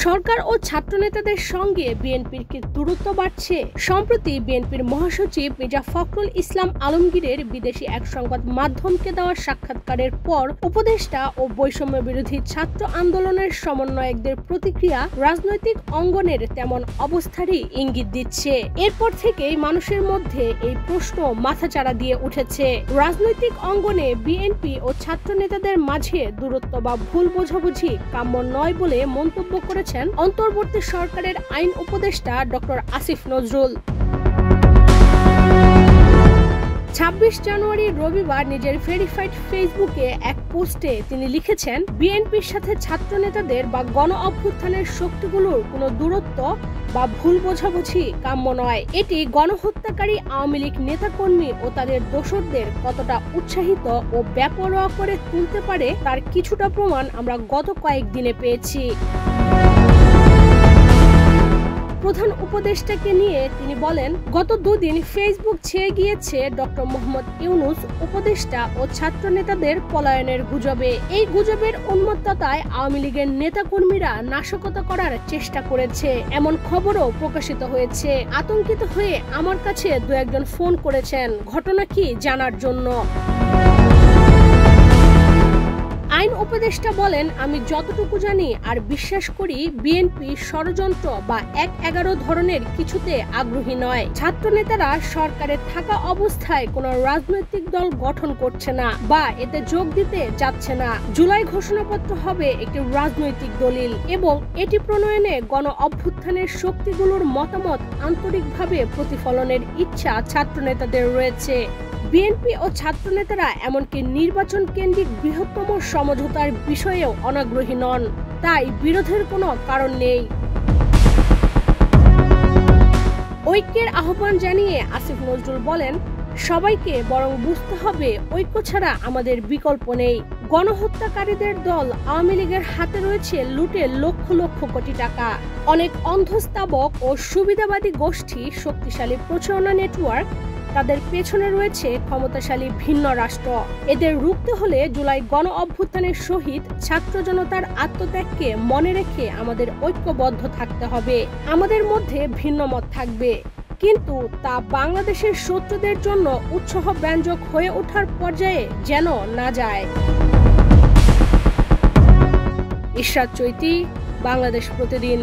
সরকার ও ছাত্রনেতাদের সঙ্গে বিএনপির কি দূরত্ব বাড়ছে? সম্প্রতি বিএনপির মহাসচিব মির্জা ফখরুল ইসলাম আলমগীরের বিদেশি এক সংবাদ মাধ্যমকে দেওয়া সাক্ষাৎকারের পর উপদেষ্টা ও বৈষম্য বিরোধী ছাত্র আন্দোলনের সমন্বয়কদের প্রতিক্রিয়া রাজনৈতিক অঙ্গনের তেমন অবস্থারই ইঙ্গিত দিচ্ছে। এরপর থেকেই মানুষের মধ্যে এই প্রশ্ন মাথাচাড়া দিয়ে উঠেছে। রাজনৈতিক অঙ্গনে বিএনপি ও ছাত্র নেতাদের মাঝে দূরত্ব বা ভুল বোঝাবুঝি কাম্য নয় বলে মন্তব্য করেছেন অন্তর্বর্তী সরকারের আইন উপদেষ্টা ডক্টর আসিফ নজরুল। ২৬ জানুয়ারি রবিবার নিজের ভেরিফাইড ফেসবুকে এক পোস্টে তিনি লিখেছেন, বিএনপির সাথে ছাত্র নেতাদের বা গণ অভ্যুত্থানের শক্তিগুলোর কোনো দূরত্ব বা ভুল বোঝাবুঝি কাম্য নয়। এটি গণহত্যাকারী আওয়ামী লীগ নেতাকর্মী ও তাদের দোসরদের কতটা উৎসাহিত ও বেপরোয়া করে তুলতে পারে তার কিছুটা প্রমাণ আমরা গত কয়েকদিনে পেয়েছি। প্রধান উপদেষ্টাকে নিয়ে তিনি বলেন, গত দুদিন ফেসবুক ছেয়ে গিয়েছে ডক্টর মোহাম্মদ ইউনূস উপদেষ্টা ও ছাত্র নেতাদের পলায়নের গুজবে। এই গুজবের উন্মত্ততায় আওয়ামী লীগের নেতাকর্মীরা নাশকতা করার চেষ্টা করেছে এমন খবরও প্রকাশিত হয়েছে। আতঙ্কিত হয়ে আমার কাছে দু একজন ফোন করেছেন ঘটনা কি জানার জন্য। আইন উপদেষ্টা বলেন, আমি যতটুকু জানি আর বিশ্বাস করি বিএনপি ষড়যন্ত্র বা ১-১১ ধরনের কিছুতে আগ্রহী নয়। ছাত্র নেতারা সরকারে থাকা অবস্থায় কোনো রাজনৈতিক দল গঠন করছে না বা এতে যোগ দিতে যাচ্ছে না। জুলাই ঘোষণাপত্র হবে একটি রাজনৈতিক দলিল এবং এটি প্রণয়নে গণ অভ্যুত্থানের শক্তিগুলোর মতামত আন্তরিকভাবে প্রতিফলনের ইচ্ছা ছাত্র নেতাদের রয়েছে। বিএনপি ও ছাত্র নেতারা এমনকি নির্বাচন কেন্দ্রিক বৃহত্তম সমঝোতার বিষয়েও অনাগ্রহী নন, তাই বিরোধের কোনো কারণ নেই। ঐক্যের আহ্বান জানিয়ে আসিফ নজরুল বলেন, সবাইকে বরং বুঝতে হবে ঐক্য ছাড়া আমাদের বিকল্প নেই। গণহত্যাকারীদের দল আওয়ামী লীগের হাতে রয়েছে লুটে লক্ষ লক্ষ কোটি টাকা। অনেক অন্ধস্তাবক ও সুবিধাবাদী গোষ্ঠী, শক্তিশালী প্রচারণা নেটওয়ার্ক, তাদের পেছনে রয়েছে ক্ষমতাশালী ভিন্ন রাষ্ট্র। এদের রুখতে হলে জুলাই গণ অভ্যুত্থানের শহীদ ছাত্র জনতার আত্মত্যাগকে মনে রেখে আমাদের ঐক্যবদ্ধ থাকতে হবে। আমাদের মধ্যে ভিন্ন মত থাকবে, কিন্তু তা বাংলাদেশের শত্রুদের জন্য উৎসাহ ব্যঞ্জক হয়ে ওঠার পর্যায়ে যেন না যায়। ইশরাত চৈতি, বাংলাদেশ প্রতিদিন।